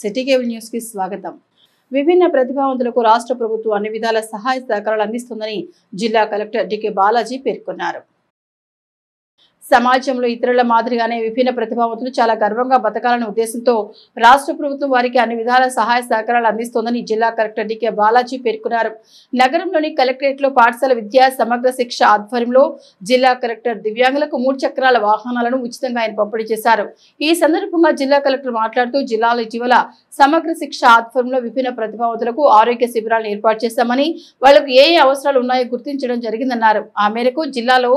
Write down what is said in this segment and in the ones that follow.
City cable news కి స్వాగతం. విభిన్న ప్రతిభావంతులకు రాష్ట్ర ప్రభుత్వం అన్ని విధాల సహాయ సహకారాలు అందిస్తుందని జిల్లా కలెక్టర్ డికే బాలాజీ పేర్కొన్నారు. సమాజంలో ఇతరుల మాదిరిగానే విభిన్న ప్రతిభావంతులు చాలా గర్వంగా బతకాలనే ఉద్దేశంతో రాష్ట్ర ప్రభుత్వం వారికి అన్ని విధాల సహాయ సహకారాలు అందిస్తోందని జిల్లా కలెక్టర్ డికే బాలాజీ పేర్కొన్నారు. నగరంలోని కలెక్టరేట్ లో పాఠశాల విద్యా సమగ్ర శిక్ష ఆధ్వర్యంలో జిల్లా కలెక్టర్ దివ్యాంగులకు 3 చక్రాల వాహనాలను ఉచితంగా ఆయన పంపిణీ చేశారు. ఈ సందర్భంగా జిల్లా కలెక్టర్ మాట్లాడుతూ జిల్లాలో ఇటీవల సమగ్ర శిక్ష ఆధ్వర్యంలో విభిన్న ప్రతిభావంతులకు ఆరోగ్య శిబిరాలను ఏర్పాటు చేశామని, వాళ్లకు ఏ అవసరాలు ఉన్నాయో గుర్తించడం జరిగిందన్నారు. ఆ మేరకు జిల్లాలో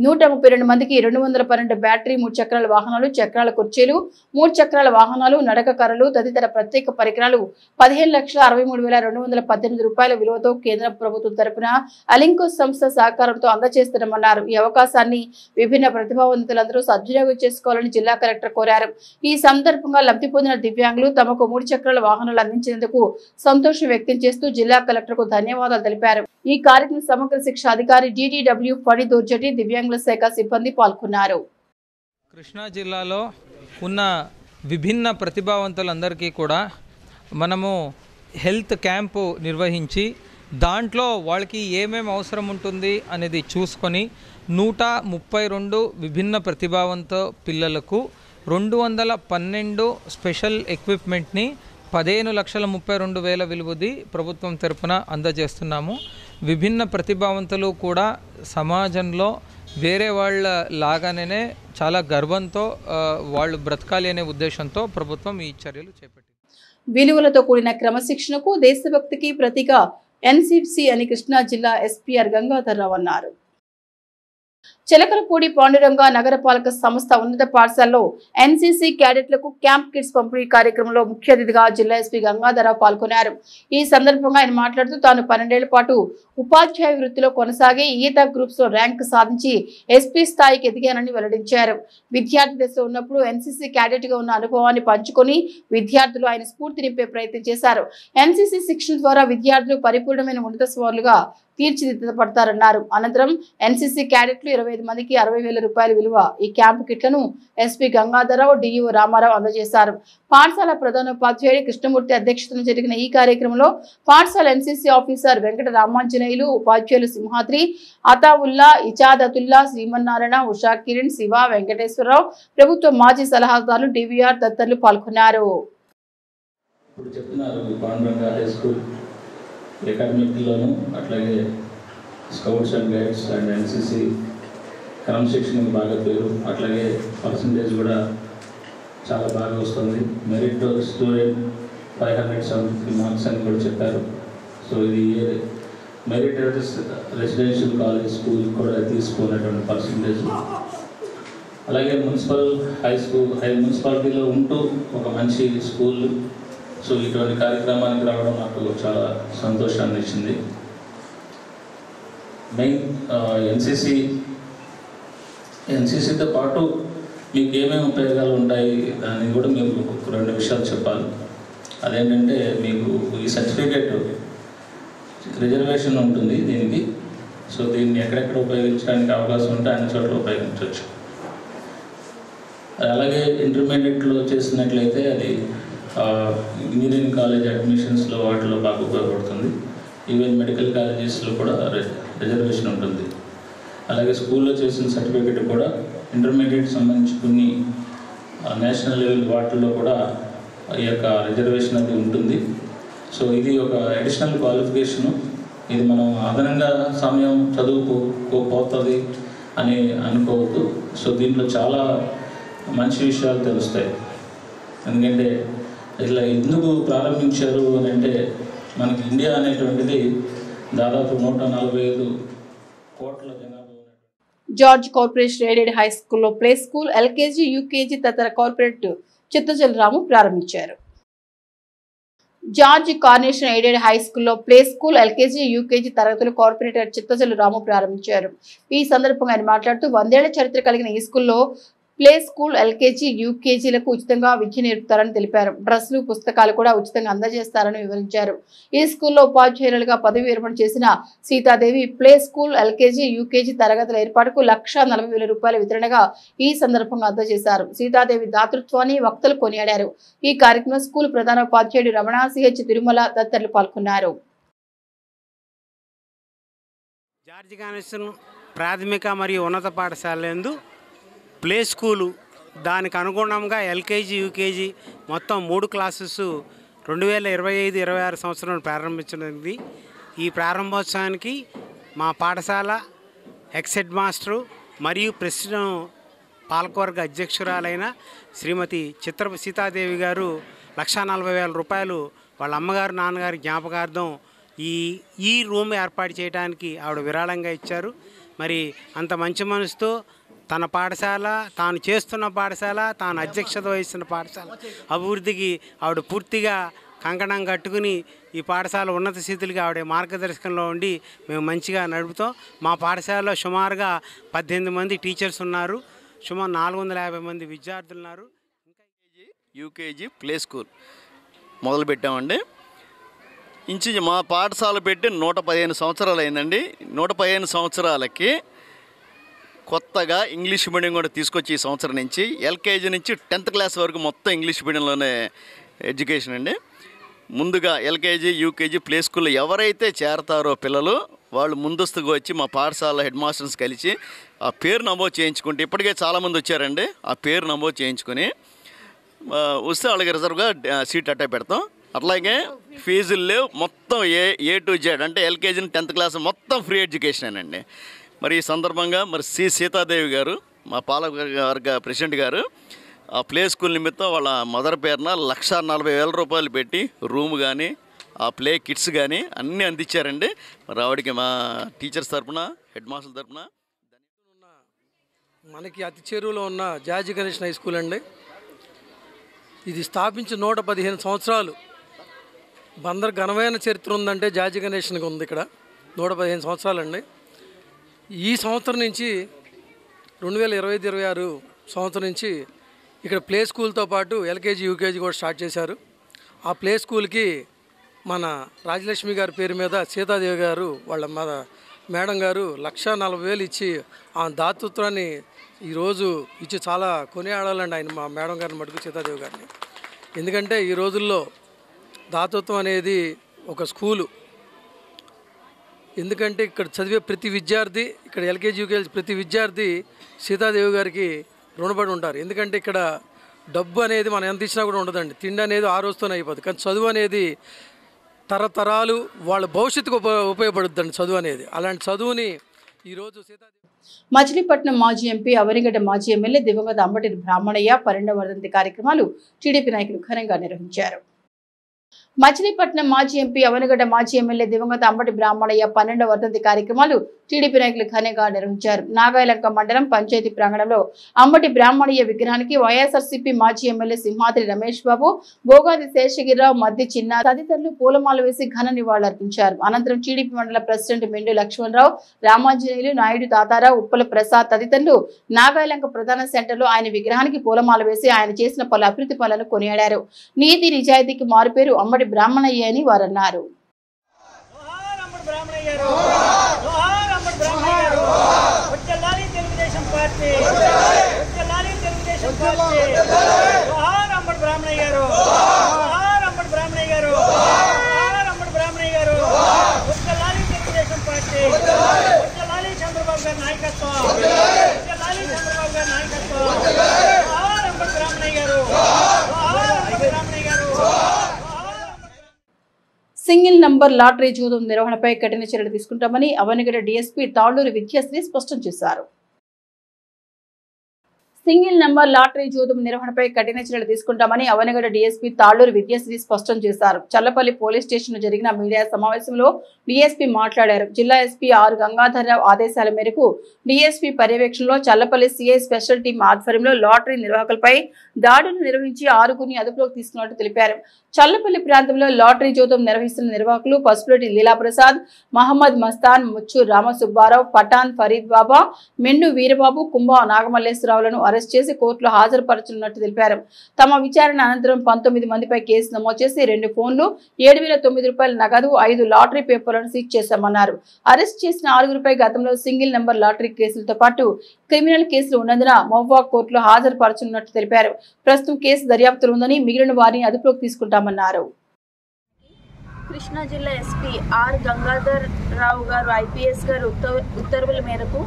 132 మందికి 212 బ్యాటరీ 3 చక్రాల వాహనాలు, చక్రాల కుర్చీలు, 3 చక్రాల వాహనాలు, నడక కర్రలు తదితర ప్రత్యేక పరికరాలు 15,63,218 రూపాయల విలువతో కేంద్ర ప్రభుత్వం తరపున అలింకో సంస్థ సహకారంతో అందజేస్తున్నామన్నారు. ఈ అవకాశాన్ని విభిన్న ప్రతిభావంతులందరూ సద్వినియోగం చేసుకోవాలని జిల్లా కలెక్టర్ కోరారు. ఈ సందర్భంగా లబ్ధి పొందిన దివ్యాంగులు తమకు 3 చక్రాల వాహనాలు అందించినందుకు సంతోషం వ్యక్తం చేస్తూ జిల్లా కలెక్టర్ కు ధన్యవాదాలు తెలిపారు. ఈ కార్యక్రమం సమగ్ర శిక్ష అధికారి DDW ఫణి దోర్జటి, దివ్యాంగుల శాఖ సిబ్బంది పాల్గొన్నారు. కృష్ణా జిల్లాలో ఉన్న విభిన్న ప్రతిభావంతులందరికీ కూడా మనము హెల్త్ క్యాంపు నిర్వహించి దాంట్లో వాళ్ళకి ఏమేమి అవసరం ఉంటుంది అనేది చూసుకొని 132 విభిన్న ప్రతిభావంత పిల్లలకు 212 స్పెషల్ ఎక్విప్మెంట్ని 15,32,000 విలువది ప్రభుత్వం తరపున అందజేస్తున్నాము. విభిన్న ప్రతిభావంతులు కూడా సమాజంలో వేరే వాళ్ళ లాగానే చాలా గర్వంతో వాళ్ళు బ్రతకాలి అనే ఉద్దేశంతో ప్రభుత్వం ఈ చర్యలు చేపట్టింది. విలువలతో కూడిన క్రమశిక్షణకు దేశభక్తికి ప్రతీక NCC అని కృష్ణా జిల్లా SPR గంగాధర్రావు అన్నారు. చిలకలపూడి పాండురంగ నగరపాలక సంస్థ ఉన్నత పాఠశాలలో NCC క్యాడెట్లకు క్యాంప్ కిట్స్ పంపిణీ కార్యక్రమంలో ముఖ్య అతిథిగా జిల్లా SP గంగాధరరావు పాల్గొన్నారు. ఈ సందర్భంగా ఆయన మాట్లాడుతూ తాను 12 ఏళ్ల పాటు ఉపాధ్యాయ వృత్తిలో కొనసాగి ఈత గ్రూప్స్ లో ర్యాంక్ సాధించి SP స్థాయికి ఎదిగానని వెల్లడించారు. విద్యార్థి దశలో ఉన్నప్పుడు NCC క్యాడెట్ గా ఉన్న అనుభవాన్ని పంచుకొని విద్యార్థులు ఆయన స్ఫూర్తి నింపే ప్రయత్నం చేశారు. NCC శిక్షణ ద్వారా విద్యార్థులు పరిపూర్ణమైన ఉన్నత స్వరులుగా తీర్చిదిద్దపడతారన్నారు. అనంతరం NCC క్యాడెట్లు 25 మందికి 60,000 రూపాయల విలువ ఈ క్యాంపు కిట్లను SP గంగాధరరావు, DEO రామారావు అందజేశారు. పాఠశాల ప్రధానోపాధ్యాయుడు కృష్ణమూర్తి అధ్యక్షతన జరిగిన ఈ కార్యక్రమంలో పాఠశాల NCC ఆఫీసర్ వెంకట రామాంజనేయులు, ఉపాధ్యాయులు సింహాద్రి, అతావుల్లా, ఇజాదతుల్లా, శ్రీమన్నారాయణ, ఉషా కిరణ్, శివ, వెంకటేశ్వరరావు, ప్రభుత్వ మాజీ సలహాదారులు DVR తదితరులు పాల్గొన్నారు. అకాడమిక్లోను అట్లాగే scouts and guides and NCC క్రమశిక్షణకి బాగా పేరు, అట్లాగే పర్సంటేజ్ కూడా చాలా బాగా వస్తుంది. మెరిట్ స్టూడెంట్ 570 మార్క్స్ అని కూడా చెప్పారు. సో ఇది మెరిట్ రెసిడెన్షియల్ కాలేజ్ స్కూల్ కూడా తీసుకున్నటువంటి పర్సంటేజ్. అలాగే మున్సిపాలిటీలో ఉంటూ ఒక మంచి స్కూల్, సో ఇటువంటి కార్యక్రమానికి రావడం నాకు చాలా సంతోషాన్ని ఇచ్చింది. మెయిన్ ఎన్సీసీతో పాటు మీకు ఏమేమి ఉపయోగాలు ఉంటాయి అని కూడా మీకు 2 విషయాలు చెప్పాలి. అదేంటంటే మీకు ఈ సర్టిఫికేట్ రిజర్వేషన్ ఉంటుంది దీనికి. సో దీన్ని ఎక్కడెక్కడ ఉపయోగించడానికి అవకాశం ఉంటే అన్ని చోట్ల ఉపయోగించవచ్చు. అలాగే ఇంటర్మీడియట్లో చేసినట్లయితే అది ఇంజనీరింగ్ కాలేజ్ అడ్మిషన్స్లో వాటిలో బాగా ఉపయోగపడుతుంది. ఈవెన్ మెడికల్ కాలేజెస్లో కూడా రిజర్వేషన్ ఉంటుంది. అలాగే స్కూల్లో చేసిన సర్టిఫికేట్ కూడా ఇంటర్మీడియట్ సంబంధించి కొన్ని నేషనల్ లెవెల్ వాటిల్లో కూడా ఈ యొక్క రిజర్వేషన్ అది ఉంటుంది. సో ఇది ఒక అడిషనల్ క్వాలిఫికేషను. ఇది మనం అదనంగా సమయం చదువుకోపోతుంది అని అనుకోవద్దు. సో దీంట్లో చాలా మంచి విషయాలు తెలుస్తాయి. ఎందుకంటే ఇలా ఎందుకు ప్రారంభించారు అని అంటే మనకి ఇండియా అనేటువంటిది దాదాపు 145 కోట్ల జనాభా. జార్జ్ కార్పొరేషన్ ఎయిడెడ్ హై స్కూల్లో ప్లే స్కూల్, LKG, UKG తదితర కార్పొరేట్ చిత్తజల్లు రాము ప్రారంభించారు. జార్జ్ కార్పొరేషన్ ఎయిడెడ్ హై స్కూల్లో ప్లే స్కూల్, LKG, UKG తరగతులు కార్పొరేటర్ చిత్తజల్లు రాము ప్రారంభించారు. ఈ సందర్భంగా ఆయన మాట్లాడుతూ 100 ఏళ్ల చరిత్ర కలిగిన ఈ స్కూల్లో ప్లే స్కూల్ ఎల్కేజీ యూకేజీలకు ఉచితంగా విద్య నేర్పుతారని తెలిపారు. డ్రెస్సులు పుస్తకాలు కూడా ఉచితంగా అందజేస్తారని వివరించారు. ఈ స్కూల్లో ఉపాధ్యాయులుగా పదవి విరమణ చేసిన Sitadevi play school LKG UKG తరగతుల ఏర్పాటుకు 1,40,000 రూపాయల వితరణగా ఈ సందర్భంగా అందజేశారు. సీతాదేవి దాతృత్వాన్ని వక్తలు కొనియాడారు. ఈ కార్యక్రమంలో స్కూల్ ప్రధానోపాధ్యాయుడు రమణ, సిహెచ్ తిరుమల తదితరులు పాల్గొన్నారు. జార్జ్ గణేశన్ ప్రాథమిక మరియు ఉన్నత పాఠశాలందు ప్లే స్కూలు దానికి అనుగుణంగా ఎల్కేజీ యూకేజీ మొత్తం 3 క్లాసెస్ 2025-26 సంవత్సరంలో ప్రారంభించనుంది. ఈ ప్రారంభోత్సవానికి మా పాఠశాల ఎక్స్ హెడ్ మాస్టరు మరియు ప్రెసిడెంట్ పాలకవర్గ అధ్యక్షురాలైన శ్రీమతి చిత్రపు సీతాదేవి గారు 1,40,000 రూపాయలు వాళ్ళ అమ్మగారు నాన్నగారి జ్ఞాపకార్థం ఈ రూమ్ ఏర్పాటు చేయడానికి ఆవిడ విరాళంగా ఇచ్చారు. మరి అంత మంచి మనసుతో తన పాఠశాల, తాను చేస్తున్న పాఠశాల, తాను అధ్యక్షత వహిస్తున్న పాఠశాల అభివృద్ధికి ఆవిడ పూర్తిగా కంకణం కట్టుకుని ఈ పాఠశాల ఉన్నత స్థితికి ఆవిడ మార్గదర్శకంలో ఉండి మేము మంచిగా నడుపుతాం. మా పాఠశాలలో సుమారుగా 18 మంది టీచర్స్ ఉన్నారు. సుమారు 450 మంది విద్యార్థులు ఉన్నారు. యూకేజీ ప్లే స్కూల్ మొదలుపెట్టామండి. ఇంచుమించు మా పాఠశాల పెట్టి 115 సంవత్సరాలు అయిందండి. 115 సంవత్సరాలకి కొత్తగా ఇంగ్లీష్ మీడియం కూడా తీసుకొచ్చి ఈ సంవత్సరం నుంచి ఎల్కేజీ నుంచి 10th క్లాస్ వరకు మొత్తం ఇంగ్లీష్ మీడియంలోనే ఎడ్యుకేషన్ అండి. ముందుగా ఎల్కేజీ యూకేజీ ప్లే స్కూల్లో ఎవరైతే చేరతారో పిల్లలు వాళ్ళు ముందస్తుగా వచ్చి మా పాఠశాల హెడ్ మాస్టర్స్ కలిసి ఆ పేరు నమోదు చేయించుకుంటే, ఇప్పటికే చాలామంది వచ్చారండి, ఆ పేరు నమోదు చేయించుకొని వస్తే వాళ్ళకి రిజర్వ్గా సీట్ అట్టే పెడతాం. అట్లాగే ఫీజులు లేవు, మొత్తం ఏ టు జెడ్ అంటే ఎల్కేజీ 10th క్లాస్ మొత్తం ఫ్రీ ఎడ్యుకేషన్ అండి. మరి ఈ సందర్భంగా మరి సీతాదేవి గారు మా పాలకవర్గ ప్రెసిడెంట్ గారు ఆ ప్లే స్కూల్ నిమిత్తం వాళ్ళ మదర్ పేరున 1,40,000 రూపాయలు పెట్టి రూమ్ కానీ ఆ ప్లే కిట్స్ కానీ అన్నీ అందించారండి. మరి ఆవిడకి మా టీచర్స్ తరఫున హెడ్ మాస్టర్ తరఫున మనకి అతి చేరువలో ఉన్న జార్జ్ గణేశన్ హై స్కూల్ అండి. ఇది స్థాపించి 115 సంవత్సరాలు. బందర్ ఘనమైన చరిత్ర ఉందంటే జార్జ్ గణేశన్కి ఉంది. ఇక్కడ 115 సంవత్సరాలండి. ఈ సంవత్సరం నుంచి 2025-26 సంవత్సరం నుంచి ఇక్కడ ప్లే స్కూల్తో పాటు ఎల్కేజీ యూకేజీ కూడా స్టార్ట్ చేశారు. ఆ ప్లే స్కూల్కి మన రాజలక్ష్మి గారి పేరు మీద సీతాదేవి గారు వాళ్ళ మేడం గారు 1,40,000 ఇచ్చి ఆ దాతృత్వాన్ని ఈరోజు ఇచ్చి చాలా కొనియాడాలండి ఆయన మా మేడం గారిని మటుకు సీతాదేవి గారిని. ఎందుకంటే ఈ రోజుల్లో దాతృత్వం అనేది ఒక స్కూలు. ఎందుకంటే ఇక్కడ చదివే ప్రతి విద్యార్థి, ఇక్కడ ఎల్కేజీ యూకేజీ ప్రతి విద్యార్థి సీతాదేవి గారికి రుణపడి ఉంటారు. ఎందుకంటే ఇక్కడ డబ్బు అనేది మనం ఎంత ఇచ్చినా కూడా ఉండదండి. తిండి అనేది ఆ రోజుతోనే అయిపోతుంది. కానీ చదువు అనేది తరతరాలు వాళ్ళ భవిష్యత్తుకు ఉపయోగపడుతుందండి చదువు అనేది. అలాంటి చదువుని ఈరోజు సీతాదేవి మచిలీపట్నం మాజీ ఎంపీ, అవనిగడ్డ మాజీ ఎమ్మెల్యే దివంగత అంబటి బ్రాహ్మణయ్య 12వ వర్ధంతి కార్యక్రమాలు టీడీపీ నాయకులు ఘనంగా నిర్వహించారు. మచిలీపట్నం మాజీ ఎంపీ, అవనిగడ్డ మాజీ ఎమ్మెల్యే దివంగత అంబటి బ్రాహ్మణయ్య 12వ వర్ధంతి కార్యక్రమాలు టీడీపీ నాయకులు ఘనంగా నిర్వహించారు. నాగాయలంక మండలం పంచాయతీ ప్రాంగణంలో అంబటి బ్రాహ్మణయ్య విగ్రహానికి వైఎస్ఆర్సీపీ మాజీ ఎమ్మెల్యే సింహాద్రి రమేష్ బాబు, భోగాది శేషగిరిరావు, మద్ది చిన్న తదితరులు పూలమాల వేసి ఘన నివాళులర్పించారు. అనంతరం టీడీపీ మండల ప్రెసిడెంట్ మెండు లక్ష్మణరావు, రామాంజనేయులు, నాయుడు తాతారావు, ఉప్పల ప్రసాద్ తదితరులు నాగాయలంక ప్రధాన సెంటర్లో ఆయన విగ్రహానికి పూలమాల వేసి ఆయన చేసిన పలు అభివృద్ధి పనులను కొనియాడారు. నీతి నిజాయితీకి మారుపేరు అంబటి బ్రాహ్మణయ్య అని వారన్నారు. సింగిల్ నంబర్ లాటరీ జూదం నిర్వహణపై కఠిన చర్యలు తీసుకుంటామని అవనిగడ్డ డీఎస్పీ తాళ్లూరి విద్యాశ్రీ స్పష్టం చేశారు. సింగిల్ నంబర్ లాటరీ జూదం నిర్వహణపై కఠిన చర్యలు తీసుకుంటామని అవనిగడ్డ డీఎస్పీ తాళ్లూరి విద్యాశ్రీ స్పష్టం చేశారు. చల్లపల్లి పోలీస్ స్టేషన్ జరిగిన మీడియా సమావేశంలో డీఎస్పీ మాట్లాడారు. జిల్లా ఎస్పీ ఆర్ గంగాధర్రావు ఆదేశాల మేరకు డీఎస్పీ పర్యవేక్షణలో చల్లపల్లి సిఐ స్పెషల్ టీం ఆధ్వర్యంలో లాటరీ నిర్వాహకులపై దాడులు నిర్వహించి 6గురిని అదుపులోకి తీసుకున్నట్టు తెలిపారు. చల్లపల్లి ప్రాంతంలో లాటరీ జోతం నిర్వహిస్తున్న నిర్వాహకులు పసుపులటి లీలాప్రసాద్, మహమ్మద్ మస్తాన్, ముచ్చు రామసుబ్బారావు, పఠాన్ ఫరీద్ బాబా, మెండు వీరబాబు, కుంభ నాగమల్లేశ్వరరావులను అరెస్ట్ చేసి కోర్టులో హాజరుపరచనున్నట్టు తెలిపారు. తమ విచారణ అనంతరం 19 మందిపై కేసు నమోదు చేసి 2 ఫోన్లు, 7,009 రూపాయల నగదు, 5 లాటరీ పేపర్లను సీజ్ చేశామన్నారు. అరెస్ట్ చేసిన 6గురిపై గతంలో సింగిల్ నెంబర్ లాటరీ కేసులతో పాటు క్రిమినల్ కేసులు ఉన్నందున మహబూబా కోర్టులో హాజరుపరచనున్నట్టు తెలిపారు. ప్రస్తుతం కేసు దర్యాప్తులో ఉందని మిగిలిన వారిని అదుపులోకి తీసుకుంటామన్నారు. కృష్ణా జిల్లా ఎస్పీ ఆర్ గంగాధర్ రావు గారు ఐపీఎస్ గారు ఉత్తర్వుల మేరకు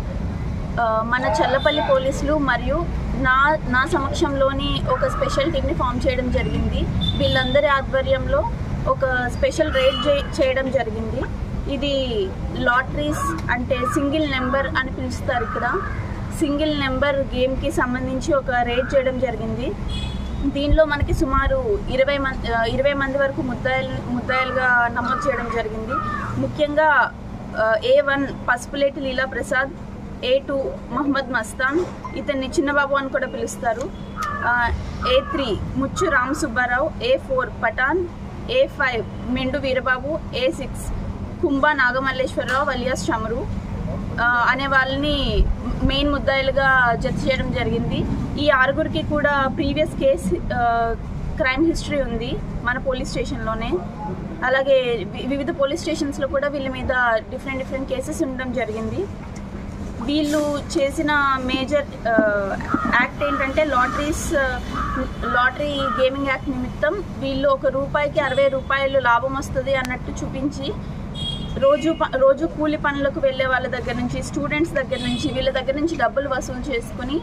మన చల్లపల్లి పోలీసులు మరియు నా సమక్షంలోని ఒక స్పెషల్ టీమ్ని ఫామ్ చేయడం జరిగింది. వీళ్ళందరి ఆధ్వర్యంలో ఒక స్పెషల్ రైడ్ చేయడం జరిగింది. ఇది లాటరీస్ అంటే సింగిల్ నెంబర్ అని పిలుస్తారు. ఇక్కడ సింగిల్ నెంబర్ గేమ్కి సంబంధించి ఒక రైడ్ చేయడం జరిగింది. దీనిలో మనకి సుమారు 20 మంది వరకు ముద్దాయిలుగా నమోదు చేయడం జరిగింది. ముఖ్యంగా A1 పసుపులేటి లీలా ప్రసాద్, A2 మహమ్మద్ మస్తాన్, ఇతన్ని చిన్నబాబు అని కూడా పిలుస్తారు, A3 Muchchu Ramasubbarao, A4 Pathan, A5 Mendu Veerababu, A6 Kumbha Nagamalleswararao alias Chamaru అనే వాళ్ళని మెయిన్ ముద్దాయిలుగా జడ్జి చేయడం జరిగింది. ఈ 6గురికి కూడా ప్రీవియస్ కేసు క్రైమ్ హిస్టరీ ఉంది మన పోలీస్ స్టేషన్లోనే. అలాగే వివిధ పోలీస్ స్టేషన్స్లో కూడా వీళ్ళ మీద డిఫరెంట్ కేసెస్ ఉండడం జరిగింది. వీళ్ళు చేసిన మేజర్ యాక్ట్ ఏంటంటే లాటరీ గేమింగ్ యాక్ట్ నిమిత్తం వీళ్ళు ₹1కి 60 రూపాయలు లాభం వస్తుంది అన్నట్టు చూపించి రోజు కూలి పనులకు వెళ్ళే వాళ్ళ దగ్గర నుంచి, స్టూడెంట్స్ దగ్గర నుంచి, వీళ్ళ దగ్గర నుంచి డబ్బులు వసూలు చేసుకుని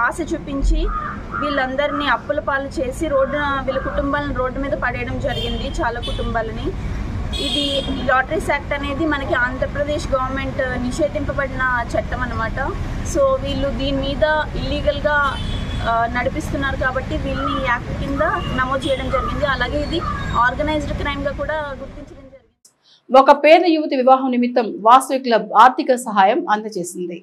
ఆశ చూపించి వీళ్ళందరినీ అప్పుల పాలు చేసి వీళ్ళ కుటుంబాలను రోడ్డు మీద పడేయడం జరిగింది, చాలా కుటుంబాలని. ఇది లాటరీస్ యాక్ట్ అనేది మనకి ఆంధ్రప్రదేశ్ గవర్నమెంట్ నిషేధింపబడిన చట్టం అన్నమాట. సో వీళ్ళు దీని మీద ఇల్లీగల్గా నడిపిస్తున్నారు కాబట్టి వీళ్ళని ఈ యాక్ట్ కింద నమోదు చేయడం జరిగింది. అలాగే ఇది ఆర్గనైజ్డ్ క్రైమ్గా కూడా గుర్తించడం జరిగింది. ఒక పేద యువతి వివాహం నిమిత్తం వాసవి క్లబ్ ఆర్థిక సహాయం అందజేసింది.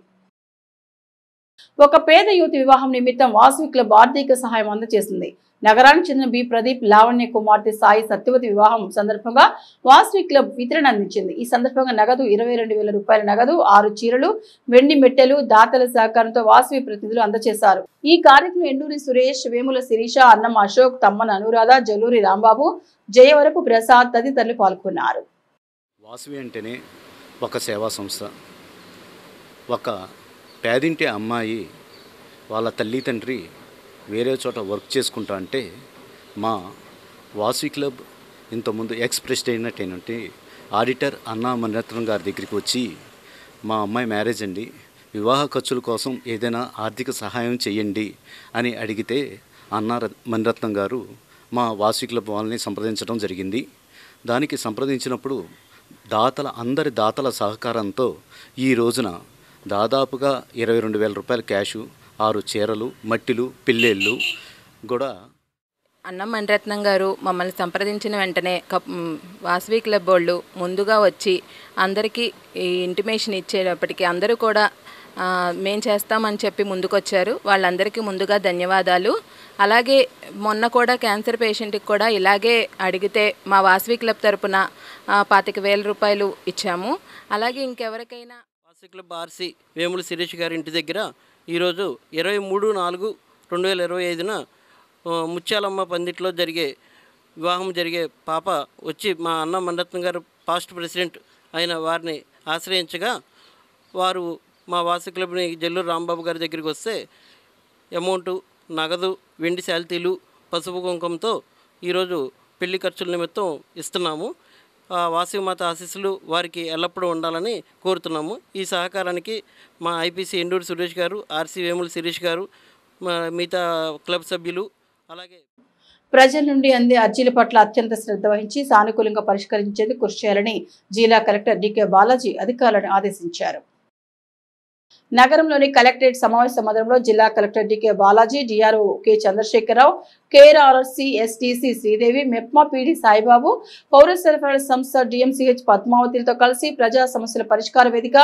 ఒక పేద యువతి వివాహం నిమిత్తం వాసవి క్లబ్ ఆర్థిక సహాయం అందజేసింది. నగరానికి చెందిన బి ప్రదీప్ లావణ్య కుమార్తె సాయి సత్యవతి వివాహం సందర్భంగా వాసవి క్లబ్ వితరణ అందించింది. ఈ సందర్భంగా నగదు 22,000 రూపాయల నగదు, 6 చీరలు, వెండి మెట్టెలు దాతల సహకారంతో వాసవి ప్రతినిధులు అందజేశారు. ఈ కార్యక్రమం ఎండూరి సురేష్, వేముల శిరీష, అన్నం అశోక్, తమ్మన అనురాధ, జల్లూరి రాంబాబు, జయవరపు ప్రసాద్ తదితరులు పాల్గొన్నారు. వాసవి అంటేనే ఒక సేవా సంస్థ. ఒక పేదింటి అమ్మాయి వాళ్ళ తల్లి తండ్రి వేరే చోట వర్క్ చేసుకుంటా అంటే మా వాసవి క్లబ్ ఇంతకుముందు ఎక్స్ ప్రెసిడెంట్ అయినటువంటి ఆడిటర్ అన్నా మణిరత్నం గారి దగ్గరికి వచ్చి మా అమ్మాయి మ్యారేజ్ అండి, వివాహ ఖర్చుల కోసం ఏదైనా ఆర్థిక సహాయం చేయండి అని అడిగితే అన్నా మణిరత్నం గారు మా వాసవి క్లబ్ వాళ్ళని సంప్రదించడం జరిగింది. దానికి సంప్రదించినప్పుడు అందరి దాతల సహకారంతో ఈ రోజున దాదాపుగా 22,000 రూపాయల క్యాషు, 6 చీరలు, మట్టిలు, పిల్లేళ్ళు కూడా అన్నం మణిరత్నం గారు మమ్మల్ని సంప్రదించిన వెంటనే వాసవి క్లబ్ వాళ్ళు ముందుగా వచ్చి అందరికీ ఈ ఇంటిమేషన్ ఇచ్చేటప్పటికి అందరూ కూడా మేం చేస్తామని చెప్పి ముందుకొచ్చారు. వాళ్ళందరికీ ముందుగా ధన్యవాదాలు. అలాగే మొన్న కూడా క్యాన్సర్ పేషెంట్కి కూడా ఇలాగే అడిగితే మా వాసవి క్లబ్ తరపున 25,000 రూపాయలు ఇచ్చాము. అలాగే ఇంకెవరికైనా వాసవి క్లబ్ ఆర్సి వేముల శిరీష్ గారి ఇంటి దగ్గర ఈరోజు 23/4/2025న ముత్యాలమ్మ పందిట్లో వివాహం జరిగే పాప వచ్చి మా అన్న మణిరత్నం గారు పాస్ట్ ప్రెసిడెంట్ అయిన వారిని ఆశ్రయించగా వారు మా వాసవి క్లబ్ని జల్లూరు రాంబాబు గారి దగ్గరికి వస్తే అమౌంట్, నగదు, వెండి శాల్తీలు, పసుపు కుంకుమతో ఈరోజు పెళ్లి ఖర్చుల నిమిత్తం ఇస్తున్నాము. వాసవి మాత ఆశీస్సులు వారికి ఎల్లప్పుడూ ఉండాలని కోరుతున్నాము. ఈ సహకారానికి మా ఐపీసీ ఎండూరి సురేష్ గారు, ఆర్సీ వేముల శిరీష్ గారు, మిగతా క్లబ్ సభ్యులు, అలాగే ప్రజల నుండి అందే అర్జీల పట్ల అత్యంత శ్రద్ధ వహించి సానుకూలంగా పరిష్కరించేందుకు కృషి చేయాలని జిల్లా కలెక్టర్ డికే బాలాజీ అధికారులను ఆదేశించారు. నగరంలోని కలెక్టరేట్ సమావేశ మందిరంలో జిల్లా collector D K Balaji, DRO K Chandrasekhararao, KRRC STC Sridevi, MEPMA PD Saibabu, పౌర సరఫరాల సంస్థ డిఎంసీహెచ్ పద్మావతిలతో కలిసి ప్రజా సమస్యల పరిష్కార వేదిక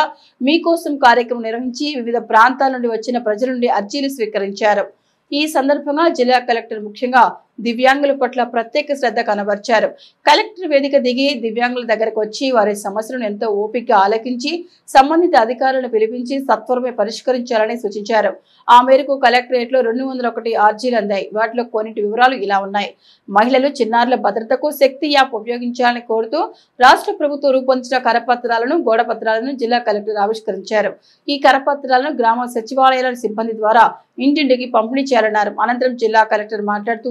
మీకోసం కార్యక్రమం నిర్వహించి వివిధ ప్రాంతాల నుండి వచ్చిన ప్రజల నుండి అర్జీలు స్వీకరించారు. ఈ సందర్భంగా జిల్లా కలెక్టర్ ముఖ్యంగా దివ్యాంగుల పట్ల ప్రత్యేక శ్రద్ధ కనబర్చారు. కలెక్టర్ వేదిక దిగి దివ్యాంగుల దగ్గరకు వచ్చి వారి సమస్యలను ఎంతో ఓపికగా ఆలకించి సంబంధిత అధికారులను పిలిపించి సత్వరమే పరిష్కరించాలని సూచించారు. ఆ మేరకు కలెక్టరేట్ లో 201 ఆర్జీలు అందాయి. వాటిలో కొన్నిటి వివరాలు ఇలా ఉన్నాయి. మహిళలు, చిన్నారుల భద్రతకు శక్తి యాప్ ఉపయోగించాలని కోరుతూ రాష్ట్ర ప్రభుత్వం రూపొందించిన కరపత్రాలను, గోడ పత్రాలను జిల్లా కలెక్టర్ ఆవిష్కరించారు. ఈ కరపత్రాలను గ్రామ సచివాలయాల సిబ్బంది ద్వారా ఇంటింటికి పంపిణీ చేయాలన్నారు. అనంతరం జిల్లా కలెక్టర్ మాట్లాడుతూ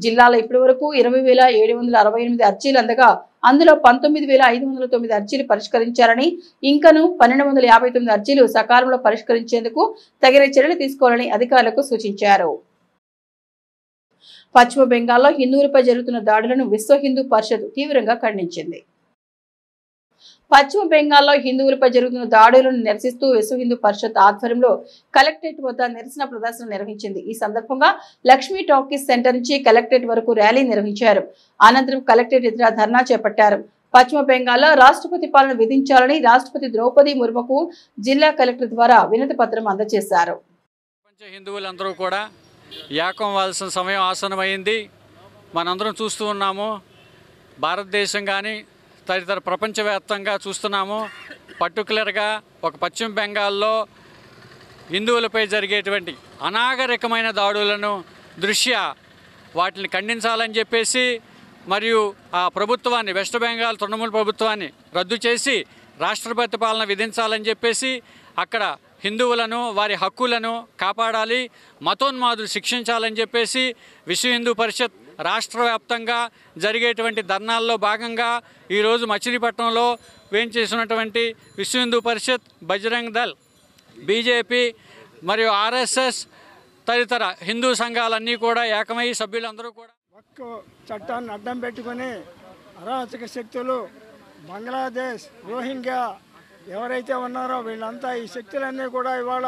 జిల్లాలో ఇప్పటివరకు 20,768 అర్జీలు అందగా అందులో 19,509 అర్జీలు పరిష్కరించారని, ఇంకను 1,259 అర్జీలు సకాలంలో పరిష్కరించేందుకు తగిన చర్యలు తీసుకోవాలని అధికారులకు సూచించారు. పశ్చిమ బెంగాల్లో హిందువులపై జరుగుతున్న దాడులను విశ్వ హిందూ పరిషత్ తీవ్రంగా ఖండించింది. పశ్చిమ బెంగాల్లో హిందువులపై జరుగుతున్న దాడులను నిరసిస్తూ విశ్వ హిందూ పరిషత్ ఆధ్వర్యంలో కలెక్టరేట్ వద్ద నిరసన ప్రదర్శన నిర్వహించింది. ఈ సందర్భంగా లక్ష్మీ టాకీస్ సెంటర్ నుంచి కలెక్టరేట్ వరకు ర్యాలీ నిర్వహించారు. అనంతరం కలెక్టరేట్ ఎదుట ధర్నా చేపట్టారు. పశ్చిమ బెంగాల్లో రాష్ట్రపతి పాలన విధించాలని రాష్ట్రపతి ద్రౌపది ముర్ముకు జిల్లా కలెక్టర్ ద్వారా వినతి పత్రం అందజేశారు. హిందువులందరూ కూడా ఏకం అవ్వాల్సిన సమయం ఆసన్నమైంది. మనందరం చూస్తూ ఉన్నాము. భారతదేశం కానీ తదితర ప్రపంచవ్యాప్తంగా చూస్తున్నాము. పర్టికులర్గా ఒక పశ్చిమ బెంగాల్లో హిందువులపై జరిగేటువంటి అనాగరికమైన దాడులను దృష్ట్యా వాటిని ఖండించాలని చెప్పేసి, మరియు ఆ ప్రభుత్వాన్ని, వెస్ట్ బెంగాల్ తృణమూల్ ప్రభుత్వాన్ని రద్దు చేసి రాష్ట్రపతి పాలన విధించాలని చెప్పేసి, అక్కడ హిందువులను, వారి హక్కులను కాపాడాలి, మతోన్మాదులు శిక్షించాలని చెప్పేసి విశ్వ హిందూ పరిషత్ రాష్ట్ర వ్యాప్తంగా జరిగేటువంటి ధర్నాల్లో భాగంగా ఈరోజు మచిలీపట్నంలో వేంచేసినటువంటి విశ్వ హిందూ పరిషత్, బజరంగ్ దళ్, బీజేపీ మరియు ఆర్ఎస్ఎస్ తదితర హిందూ సంఘాలన్నీ కూడా ఏకమై సభ్యులందరూ కూడా ఒక్క చట్టాన్ని అడ్డం పెట్టుకుని అరాచక శక్తులు బంగ్లాదేశ్, రోహింగ్యా ఎవరైతే ఉన్నారో వీళ్ళంతా ఈ శక్తులన్నీ కూడా ఇవాళ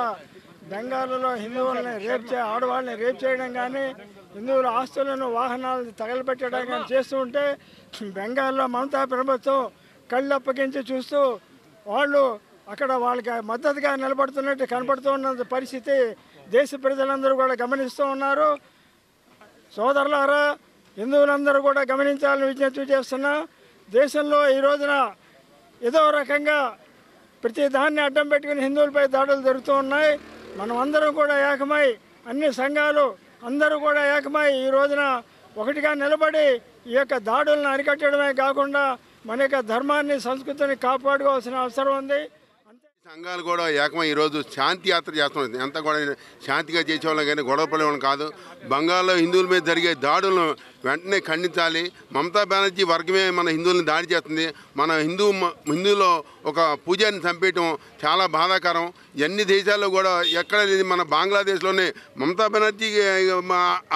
బెంగాల్లో హిందువులని ఆడవాళ్ళని రేప్ చేయడం కానీ, హిందువుల ఆస్తులను, వాహనాలను తగలబెట్టడం కానీ చేస్తూ ఉంటే బెంగాల్లో మమతా ప్రభుత్వం కళ్ళు అప్పగించి చూస్తూ వాళ్ళు అక్కడ వాళ్ళకి మద్దతుగా నిలబడుతున్నట్టు కనపడుతున్న పరిస్థితి దేశ ప్రజలందరూ కూడా గమనిస్తూ ఉన్నారు. సోదరులారా, హిందువులందరూ కూడా గమనించాలని విజ్ఞప్తి చేస్తున్నా. దేశంలో ఈ రోజున ఏదో రకంగా ప్రతి దాన్ని అడ్డం పెట్టుకుని హిందువులపై దాడులు జరుగుతూ ఉన్నాయి. మనం అందరం కూడా ఏకమై, అన్ని సంఘాలు అందరూ కూడా ఏకమై ఈ రోజున ఒకటిగా నిలబడి ఈ యొక్క దాడులను అరికట్టడమే కాకుండా మన యొక్క ధర్మాన్ని, సంస్కృతిని కాపాడుకోవాల్సిన అవసరం ఉంది. సంఘాలు కూడా ఏకమై ఈరోజు శాంతి యాత్ర చేస్తున్నాం. ఎంత కూడా శాంతిగా చేసేవాళ్ళం కానీ గొడవ పడేవాళ్ళం కాదు. బంగాల్లో హిందువుల మీద జరిగే దాడులను వెంటనే ఖండించాలి. మమతా బెనర్జీ వర్గమే మన హిందువులను దాడి చేస్తుంది. మన హిందువులో ఒక పూజారిని చంపేయటం చాలా బాధాకరం. ఎన్ని దేశాల్లో కూడా ఎక్కడ లేదు. మన బంగ్లాదేశ్లోనే మమతా బెనర్జీ,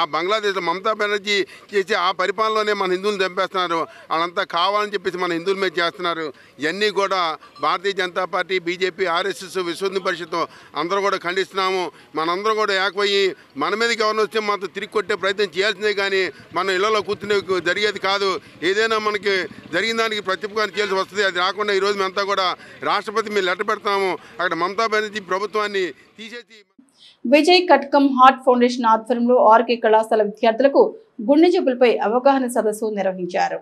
ఆ బంగ్లాదేశ్లో మమతా బెనర్జీ చేసే ఆ పరిపాలనలోనే మన హిందువులను చంపేస్తున్నారు. వాళ్ళంతా కావాలని చెప్పేసి మన హిందువుల మీద చేస్తున్నారు. ఇవన్నీ కూడా Bharatiya Janata party, BJP, RSS, విశ్వ హిందూ పరిషత్ అందరూ కూడా ఖండిస్తున్నాము. మనందరం కూడా ఏకమయ్యి మన మీదకి ఎవరిని వస్తే మాత్రం తిరిగి కొట్టే ప్రయత్నం చేయాల్సిందే కానీ మన ఇళ్లలో కూర్చునే జరిగేది కాదు. ఏదైనా మనకి జరిగిన దానికి ప్రత్యుపకారం చేయాల్సి వస్తుంది. అది రాకుండా ఈరోజు మేమంతా కూడా రాష్ట్రపతి మేము లెటర్ పెడతాము. అక్కడ మమతా బెనర్జీ ప్రభుత్వాన్ని తీసేసి. విజయ్ కట్కం హార్ట్ ఫౌండేషన్ ఆధ్వర్యంలో ఆర్కే కళాశాల విద్యార్థులకు గుండె జబ్బులపై అవగాహన సదస్సు నిర్వహించారు.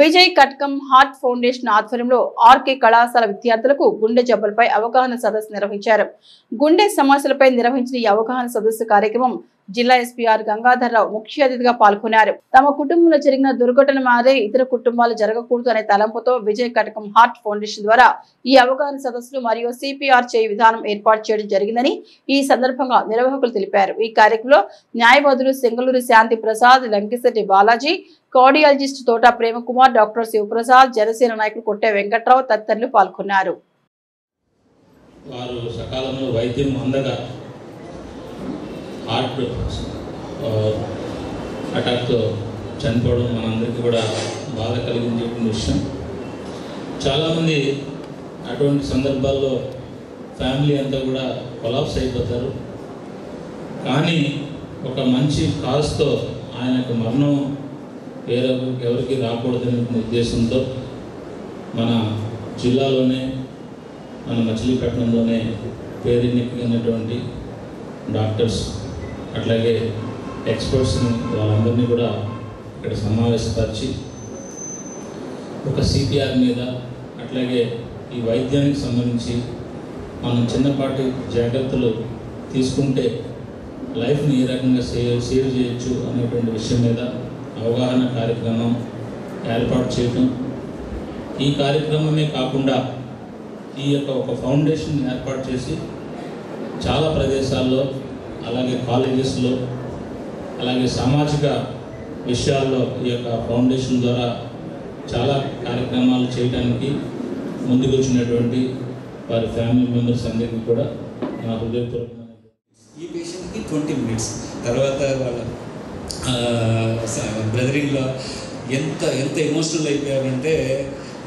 విజయ్ కట్కం హార్ట్ ఫౌండేషన్ ఆధ్వర్యంలో ఆర్కే కళాశాల విద్యార్థులకు గుండె జబ్బులపై అవగాహన సదస్సు నిర్వహించారు. గుండె సమస్యలపై నిర్వహించిన ఈ అవగాహన సదస్సు కార్యక్రమం జిల్లా ఎస్పీ ఆర్ గంగాధర్రావు ముఖ్య అతిథిగా పాల్గొన్నారు. తమ కుటుంబంలో జరిగిన దుర్ఘటన మారే ఇతర కుటుంబాలు జరగకూడదు అనే తలంపుతో విజయ్ కటకం హార్ట్ ఫౌండేషన్ ద్వారా ఈ అవగాహన సదస్సులు మరియు సిపిఆర్ చేయి విధానం ఏర్పాటు చేయడం జరిగిందని ఈ సందర్భంగా నిర్వాహకులు తెలిపారు. ఈ కార్యక్రమంలో న్యాయవాదులు సెంగళూరు శాంతి ప్రసాద్, లంకిశెట్టి బాలాజీ, కార్డియాలజిస్ట్ తోట ప్రేమకుమార్, డాక్టర్ శివప్రసాద్, జనసేన నాయకులు కొట్టే వెంకట్రావు తదితరులు పాల్గొన్నారు. వారు సకాలంలో వైద్యం అందగా హార్ట్ అటాక్తో చనిపోవడం మనందరికీ కూడా బాధ కలిగించే విషయం. చాలామంది అటువంటి సందర్భాల్లో ఫ్యామిలీ అంతా కూడా కొలాప్స్ అయిపోతారు. కానీ ఒక మంచి కాజ్తో ఆయనకు మరణం ఎవరికి రాకూడదనే ఉద్దేశంతో మన జిల్లాలోనే, మన మచిలీపట్నంలోనే పేరెన్నికైనటువంటి డాక్టర్స్, అట్లాగే ఎక్స్పర్ట్స్ని వాళ్ళందరినీ కూడా ఇక్కడ సమావేశపరిచి ఒక సిపిఆర్ మీద అట్లాగే ఈ వైద్యానికి సంబంధించి మనం చిన్నపాటి జాగ్రత్తలు తీసుకుంటే లైఫ్ని ఏ రకంగా సేవ్ చేయొచ్చు అనేటువంటి విషయం మీద అవగాహన కార్యక్రమం ఏర్పాటు చేయటం, ఈ కార్యక్రమమే కాకుండా ఈ యొక్క ఒక ఫౌండేషన్ ఏర్పాటు చేసి చాలా ప్రదేశాల్లో అలాగే కాలేజెస్లో అలాగే సామాజిక విషయాల్లో ఈ యొక్క ఫౌండేషన్ ద్వారా చాలా కార్యక్రమాలు చేయడానికి ముందుకు వచ్చినటువంటి వారి ఫ్యామిలీ మెంబర్స్ అందరికీ కూడా నా హృదయపూర్వకమైన ఈ పేషెంట్కి 20 minutes తర్వాత వాళ్ళ బ్రదరింగ్లో ఎంత ఎమోషనల్ అయిపోయారంటే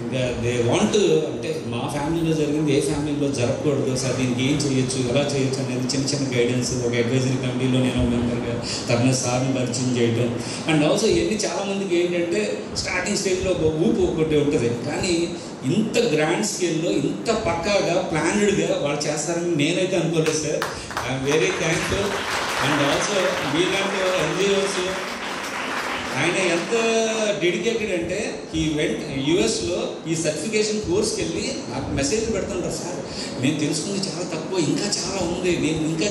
ఇంకా దే వాంట్ అంటే మా ఫ్యామిలీలో జరిగింది ఏ ఫ్యామిలీలో జరగకూడదు సార్, దీనికి ఏం చేయొచ్చు ఎలా చేయొచ్చు అనేది చిన్న గైడెన్స్ ఒక అడ్వైజరీ కమిటీలో నేను మెంబర్గా తరణ సార్ని పరిచయం చేయడం. అండ్ ఆల్సో ఇవన్నీ చాలామందికి ఏంటంటే స్టార్టింగ్ స్టేజ్లో ఒక ఊపు ఒకటి ఉంటుంది, కానీ ఇంత గ్రాండ్ స్కేల్లో ఇంత పక్కాగా ప్లానెడ్గా వాళ్ళు చేస్తారని నేనైతే అనుకోలేదు sir. I'm very thankful. And also మీలాంటి ఎన్జిఓస్ ఆయన ఎంత డెడికేటెడ్ అంటే ఈ వెంట్ యూఎస్లో ఈ సర్టిఫికేషన్ కోర్స్కి వెళ్ళి నాకు మెసేజ్ పెడుతుంటారు, సార్ నేను తెలుసుకుంది చాలా తక్కువ, ఇంకా చాలా ఉంది, నేను ఇంకా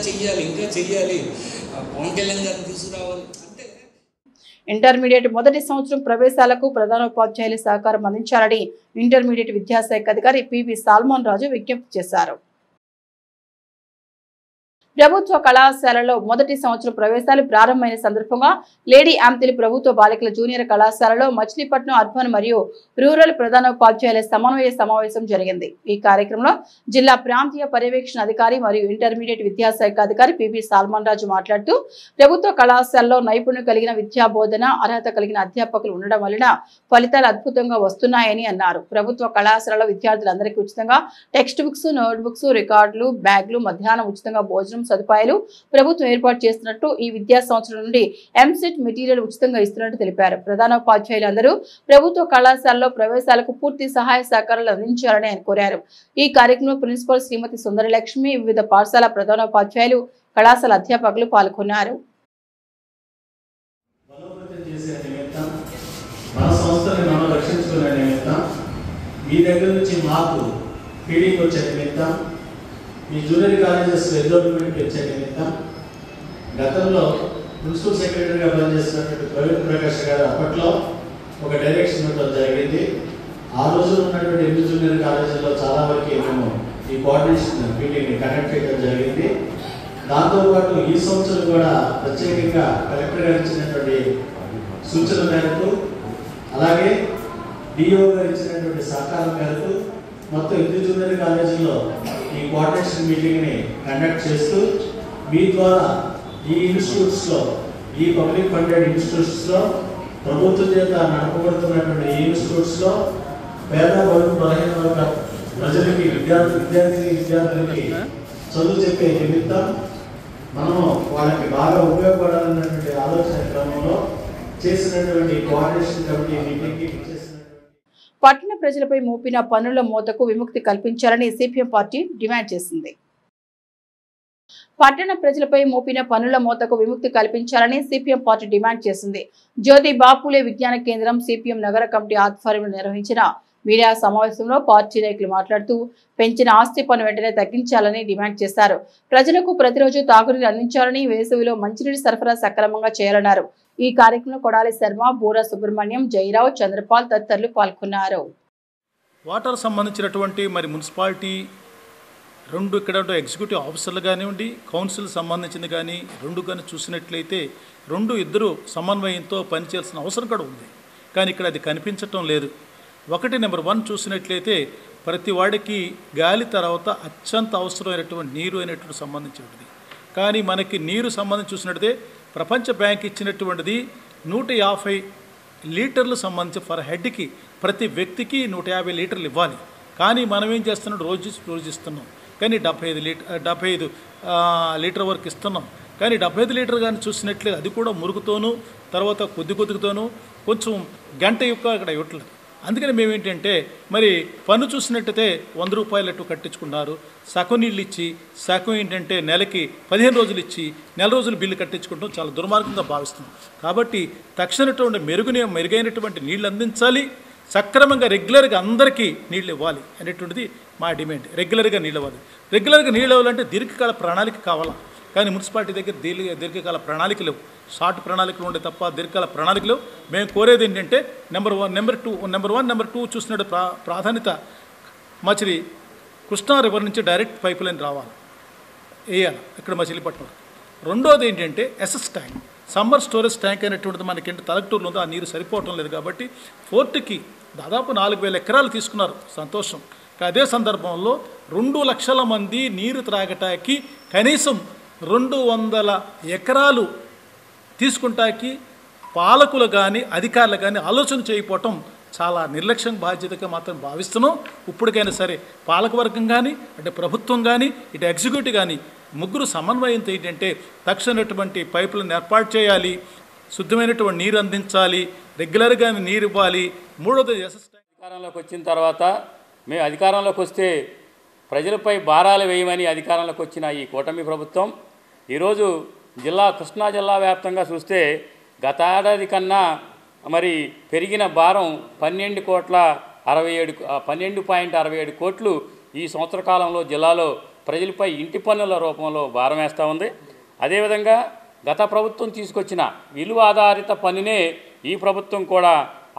చెయ్యాలి పవన్ కళ్యాణ్ గారిని తీసుకురావాలి. ఇంటర్మీడియట్ మొదటి సంవత్సరం ప్రవేశాలకు ప్రధానోపాధ్యాయులు సహకారం అందించాలని ఇంటర్మీడియట్ విద్యాశాఖ అధికారి పివి సాల్మన్ రాజు విజ్ఞప్తి చేశారు. ప్రభుత్వ కళాశాలలో మొదటి సంవత్సరం ప్రవేశాలు ప్రారంభమైన సందర్భంగా లేడీ ఆంతిలి ప్రభుత్వ బాలికల జూనియర్ కళాశాలలో మచిలీపట్నం అర్బన్ మరియు రూరల్ ప్రధానోపాధ్యాయుల సమన్వయ సమావేశం జరిగింది. ఈ కార్యక్రమంలో జిల్లా ప్రాంతీయ పర్యవేక్షణ అధికారి మరియు ఇంటర్మీడియట్ విద్యాశాఖ అధికారి పివి సాల్మన్ రాజు మాట్లాడుతూ ప్రభుత్వ కళాశాలలో నైపుణ్యం కలిగిన విద్యా బోధన అర్హత కలిగిన అధ్యాపకులు ఉండడం వలన ఫలితాలు అద్భుతంగా వస్తున్నాయని అన్నారు. ప్రభుత్వ కళాశాలలో విద్యార్థులందరికీ ఉచితంగా టెక్స్ట్ బుక్స్, నోట్ బుక్స్, రికార్డులు, బ్యాగులు, మధ్యాహ్నం ఉచితంగా భోజనం సదుపాయాలు ప్రభుత్వం ఏర్పాటు చేస్తున్నట్టు, ఈ విద్యా సంవత్సరం నుండి ఎంసెట్ మెటీరియల్ ఉచితంగా ఇస్తున్నట్టు తెలిపారు. ప్రధానోపాధ్యాయులందరూ ప్రభుత్వ కళాశాలలో ప్రవేశాలకు పూర్తి సహాయ సహకారాలు అందించాలని ఆయన కోరారు. ఈ కార్యక్రమంలో ప్రిన్సిపల్ శ్రీమతి సుందరలక్ష్మి, వివిధ పాఠశాల ప్రధానోపాధ్యాయులు, కళాశాల అధ్యాపకులు పాల్గొన్నారు. మీ జూనియర్ కాలేజెస్ ఎన్రోల్మెంట్ పెంచే నిమిత్తం గతంలో ప్రిన్సిపల్ సెక్రటరీగా పనిచేస్తున్నటువంటి ప్రవీణ్ ప్రకాష్ గారు అప్పట్లో ఒక డైరెక్షన్ ఇవ్వడం జరిగింది. ఆ రోజు ఉన్నటువంటి 8 జూనియర్ కాలేజీల్లో చాలా వరకు మేము ఈ కోఆర్డినేషన్ మీటింగ్ని కండక్ట్ చేయడం జరిగింది. దాంతోపాటు ఈ సంవత్సరం కూడా ప్రత్యేకంగా కలెక్టర్ గారు ఇచ్చినటువంటి సూచన మేరకు అలాగే డిఓ గారు ఇచ్చినటువంటి సహకారం మేరకు మొత్తం 8 జూనియర్ కాలేజీల్లో ఈ కోఆర్డినేషన్ మీటింగ్ని కండక్ట్ చేస్తూ మీ ద్వారా ఈ ఇన్స్టిట్యూట్స్లో, ఈ పబ్లిక్ ఫండెడ్ ఇన్స్టిట్యూట్స్లో, ప్రభుత్వం చేత నడపబడుతున్నటువంటి ఈ ఇన్స్టిట్యూట్స్లో పేద బలహీన వర్గ ప్రజలకి విద్యార్థులకి చదువు చెప్పే నిమిత్తం మనము వాళ్ళకి బాగా ఉపయోగపడాలన్నటువంటి ఆలోచన క్రమంలో చేసినటువంటి కోఆర్డినేషన్ కమిటీ మీటింగ్కి పట్టణ ప్రజలపై మోపిన పన్నుల మోతకు విముక్తి కల్పించాలని సిపిఎం పార్టీ డిమాండ్ చేసింది. పట్టణ ప్రజలపై మోపిన పన్నుల మోతకు విముక్తి కల్పించాలని సిపిఎం పార్టీ డిమాండ్ చేసింది. జ్యోతి బాపులే విజ్ఞాన కేంద్రం సిపిఎం నగర కమిటీ ఆధ్వర్యంలో నిర్వహించిన మీడియా సమావేశంలో పార్టీ నాయకులు మాట్లాడుతూ పెంచిన ఆస్తి పన్ను వెంటనే తగ్గించాలని డిమాండ్ చేశారు. ప్రజలకు ప్రతిరోజు తాగునీరు అందించాలని, వేసవిలో మంచినీటి సరఫరా సక్రమంగా చేయాలన్నారు. ఈ కార్యక్రమంలో కొడాలి శర్మ, బూరా సుబ్రహ్మణ్యం, జయరావు, చంద్రపాల్ తదితరులు పాల్గొన్నారు. వాటర్ సంబంధించినటువంటి మున్సిపాలిటీ 2 ఇక్కడ ఎగ్జిక్యూటివ్ ఆఫీసర్లు కానివ్వండి, కౌన్సిల్ సంబంధించింది కానీ 2 కానీ చూసినట్లయితే 2 సమన్వయంతో పనిచేయాల్సిన అవసరం కూడా ఉంది. కానీ ఇక్కడ అది కనిపించటం లేదు. నెంబర్ 1 చూసినట్లయితే ప్రతి వాడికి గాలి తర్వాత అత్యంత అవసరమైనటువంటి నీరు అనేటువంటి సంబంధించినది. కానీ మనకి నీరు సంబంధించి చూసినట్లయితే ప్రపంచ బ్యాంక్ ఇచ్చినటువంటిది 150 లీటర్లు సంబంధించి ఫర్ హెడ్కి ప్రతి వ్యక్తికి 150 లీటర్లు ఇవ్వాలి. కానీ మనం ఏం చేస్తున్నాం, రోజు ఇస్తున్నాం. కానీ 75 లీటర్ వరకు ఇస్తున్నాం. కానీ 75 లీటర్ కానీ చూసినట్లయితే అది కూడా మురుగుతోనూ తర్వాత కొద్దితోనూ కొంచెం గంట యొక్క అక్కడ ఇవ్వట్లేదు. అందుకని మేమేంటంటే మరి పన్ను చూసినట్టయితే 100 రూపాయలు కట్టించుకున్నారు. సగం నీళ్ళు ఇచ్చి సగం ఏంటంటే నెలకి 15 రోజులు ఇచ్చి నెల రోజులు బిల్లు కట్టించుకుంటాం చాలా దుర్మార్గంగా భావిస్తున్నాం. కాబట్టి తక్షణటువంటి మెరుగైనటువంటి నీళ్ళు అందించాలి, సక్రమంగా రెగ్యులర్గా అందరికీ నీళ్ళు ఇవ్వాలి అనేటువంటిది మా డిమాండ్. రెగ్యులర్గా నీళ్ళు ఇవ్వాలి. రెగ్యులర్గా నీళ్ళు ఇవ్వాలంటే దీర్ఘకాల ప్రణాళిక కావాలా, కానీ మున్సిపాలిటీ దగ్గర దీర్ఘకాల ప్రణాళిక లేవు. షార్ట్ ప్రణాళికలు ఉండే తప్ప దీర్ఘకాల ప్రణాళికలు. మేము కోరేది ఏంటంటే నెంబర్ 1 నెంబర్ 2 చూసినట్టు ప్రాధాన్యత మచిలీ కృష్ణా రివర్ నుంచి డైరెక్ట్ పైప్ లైన్ రావాలి, వేయాలి ఇక్కడ మచిలీపట్నం. రెండోది ఏంటంటే SS tank, summer storage tank అనేటువంటిది మనకి తలక్టూరులో ఉందో, ఆ నీరు సరిపోవటం లేదు. కాబట్టి ఫోర్ట్కి దాదాపు 4,000 ఎకరాలు తీసుకున్నారు, సంతోషం. అదే సందర్భంలో 2 లక్షల మంది నీరు త్రాగటానికి కనీసం 200 ఎకరాలు తీసుకుంటాకి పాలకులు కానీ అధికారులు కానీ ఆలోచన చేయకపోవటం చాలా నిర్లక్ష్యం బాధ్యతగా మాత్రం భావిస్తున్నాం. ఇప్పటికైనా సరే పాలకవర్గం కానీ అంటే ప్రభుత్వం కానీ ఇటు ఎగ్జిక్యూటివ్ కానీ ముగ్గురు సమన్వయంతో ఏంటంటే తక్షణటువంటి పైపులను ఏర్పాటు చేయాలి, శుద్ధమైనటువంటి నీరు అందించాలి, రెగ్యులర్గా నీరు ఇవ్వాలి. మూడోది అధికారంలోకి వచ్చిన తర్వాత మేము అధికారంలోకి వస్తే ప్రజలపై భారాలు వేయమని అధికారంలోకి వచ్చిన ఈ కూటమి ప్రభుత్వం ఈరోజు కృష్ణా జిల్లా వ్యాప్తంగా చూస్తే గత ఏడాది కన్నా మరి పెరిగిన భారం 12.67 కోట్లు ఈ సంవత్సర కాలంలో జిల్లాలో ప్రజలపై ఇంటి పన్నుల రూపంలో భారం వేస్తూ ఉంది. అదేవిధంగా గత ప్రభుత్వం తీసుకొచ్చిన విలువ ఆధారిత పన్నునే ఈ ప్రభుత్వం కూడా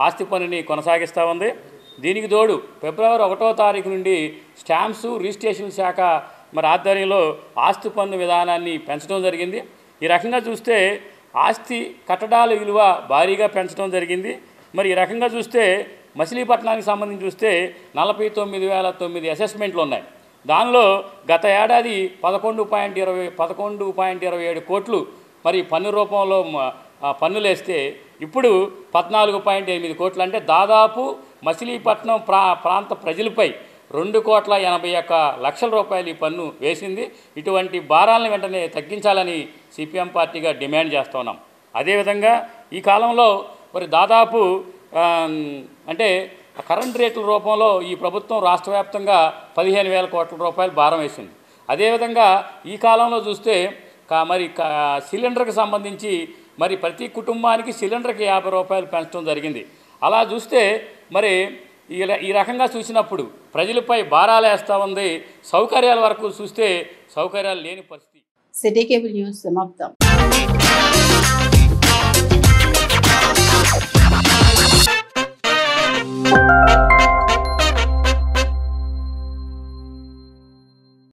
ఆస్తి పన్నుని కొనసాగిస్తూ ఉంది. దీనికి తోడు ఫిబ్రవరి 1వ తారీఖు నుండి స్టాంప్స్ రిజిస్ట్రేషన్ శాఖ మరి ఆధ్వర్యంలో ఆస్తి పన్ను విధానాన్ని పెంచడం జరిగింది. ఈ రకంగా చూస్తే ఆస్తి కట్టడాల విలువ భారీగా పెంచడం జరిగింది. మరి ఈ రకంగా చూస్తే మచిలీపట్నానికి సంబంధించి చూస్తే 49,009 అసెస్మెంట్లు ఉన్నాయి. దానిలో గత ఏడాది 11.27 కోట్లు మరి పన్ను రూపంలో పన్నులు వేస్తే ఇప్పుడు 14.8 కోట్లు, అంటే దాదాపు మచిలీపట్నం ప్రాంత ప్రజలపై 2,81,00,000 రూపాయలు ఈ పన్ను వేసింది. ఇటువంటి భారాలను వెంటనే తగ్గించాలని సిపిఎం పార్టీగా డిమాండ్ చేస్తున్నాం. అదేవిధంగా ఈ కాలంలో మరి దాదాపు అంటే కరెంట్ రేట్ల రూపంలో ఈ ప్రభుత్వం రాష్ట్ర వ్యాప్తంగా 15,000 కోట్ల రూపాయలు భారం వేసింది. అదేవిధంగా ఈ కాలంలో చూస్తే మరి సిలిండర్కి సంబంధించి మరి ప్రతి కుటుంబానికి సిలిండర్కి 50 రూపాయలు పెంచడం జరిగింది. అలా చూస్తే మరి ఈ రకంగా చూసినప్పుడు ప్రజలపై భారాలు వేస్తూ ఉంది. సౌకర్యాల వరకు చూస్తే సౌకర్యాలు లేని పరిస్థితి. సిటీ కేబుల్ న్యూస్ సమాప్తం.